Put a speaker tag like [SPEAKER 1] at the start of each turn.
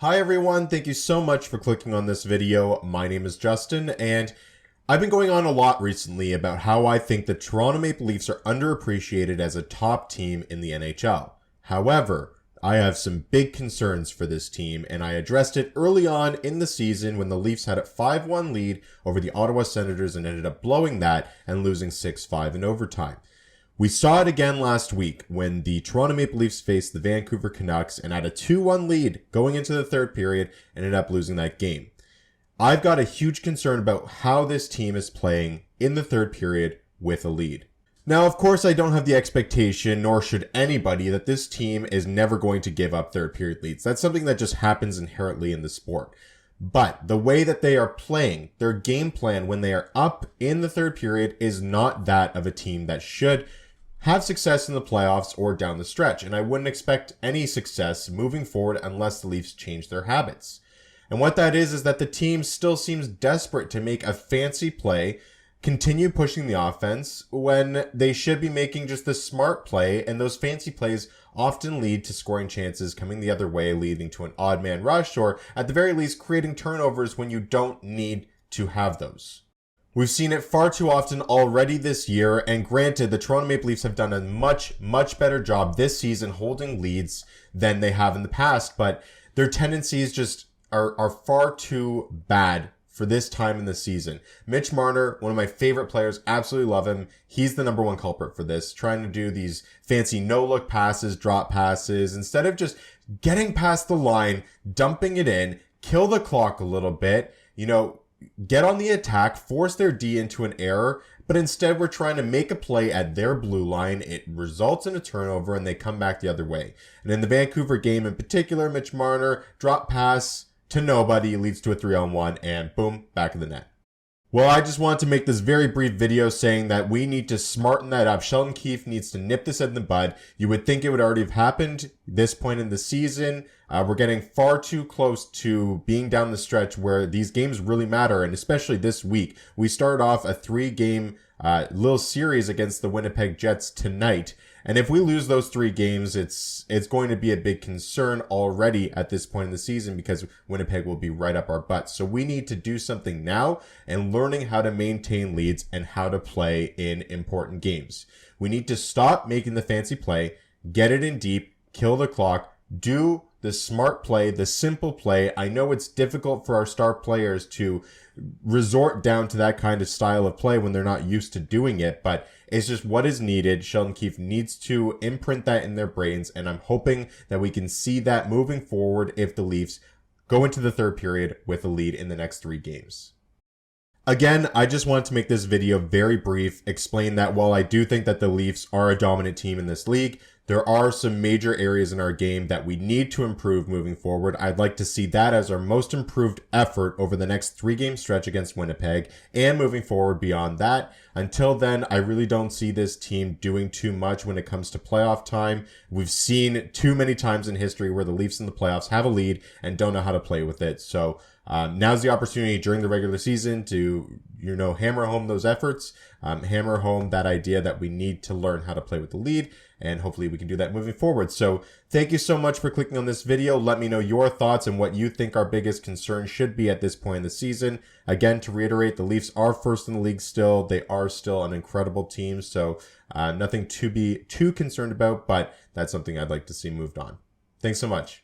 [SPEAKER 1] Hi everyone, thank you so much for clicking on this video. My name is Justin, and I've been going on a lot recently about how I think the Toronto Maple Leafs are underappreciated as a top team in the NHL. However, I have some big concerns for this team, and I addressed it early on in the season when the Leafs had a 5-1 lead over the Ottawa Senators and ended up blowing that and losing 6-5 in overtime. We saw it again last week when the Toronto Maple Leafs faced the Vancouver Canucks and had a 2-1 lead going into the third period and ended up losing that game. I've got a huge concern about how this team is playing in the third period with a lead. Now, of course, I don't have the expectation, nor should anybody, that this team is never going to give up third period leads. That's something that just happens inherently in the sport. But the way that they are playing, their game plan when they are up in the third period is not that of a team that should have success in the playoffs or down the stretch. And I wouldn't expect any success moving forward unless the Leafs change their habits. And what that is that the team still seems desperate to make a fancy play, continue pushing the offense when they should be making just the smart play, and those fancy plays often lead to scoring chances coming the other way, leading to an odd man rush, or at the very least creating turnovers when you don't need to have those. We've seen it far too often already this year, and granted, the Toronto Maple Leafs have done a much better job this season holding leads than they have in the past, but their tendencies just are far too bad for this time in the season. Mitch Marner, one of my favorite players, absolutely love him. He's the number one culprit for this, trying to do these fancy no-look passes, drop passes, instead of just getting past the line, dumping it in, kill the clock a little bit, get on the attack, force their D into an error, but instead we're trying to make a play at their blue line. It results in a turnover and they come back the other way. And in the Vancouver game in particular, Mitch Marner, drop pass to nobody, leads to a 3-on-1, and boom, back of the net. Well, I just wanted to make this very brief video saying that we need to smarten that up. Sheldon Keefe needs to nip this in the bud. You would think it would already have happened this point in the season. We're getting far too close to being down the stretch where these games really matter, and especially this week. We start off a 3-game little series against the Winnipeg Jets tonight. And if we lose those 3 games, it's going to be a big concern already at this point in the season because Winnipeg will be right up our butts. So we need to do something now and learning how to maintain leads and how to play in important games. We need to stop making the fancy play, get it in deep, kill the clock, do the smart play, the simple play. I know it's difficult for our star players to resort down to that kind of style of play when they're not used to doing it, but it's just what is needed. Sheldon Keefe needs to imprint that in their brains, and I'm hoping that we can see that moving forward if the Leafs go into the third period with a lead in the next 3 games. Again, I just wanted to make this video very brief, explain that while I do think that the Leafs are a dominant team in this league, there are some major areas in our game that we need to improve moving forward. I'd like to see that as our most improved effort over the next 3-game stretch against Winnipeg and moving forward beyond that. Until then, I really don't see this team doing too much when it comes to playoff time. We've seen too many times in history where the Leafs in the playoffs have a lead and don't know how to play with it. So now's the opportunity during the regular season to, hammer home those efforts, hammer home that idea that we need to learn how to play with the lead, and hopefully we can do that moving forward. So thank you so much for clicking on this video. Let me know your thoughts and what you think our biggest concern should be at this point in the season. Again, to reiterate, the Leafs are first in the league still. They are still an incredible team, so nothing to be too concerned about, but that's something I'd like to see moved on. Thanks so much.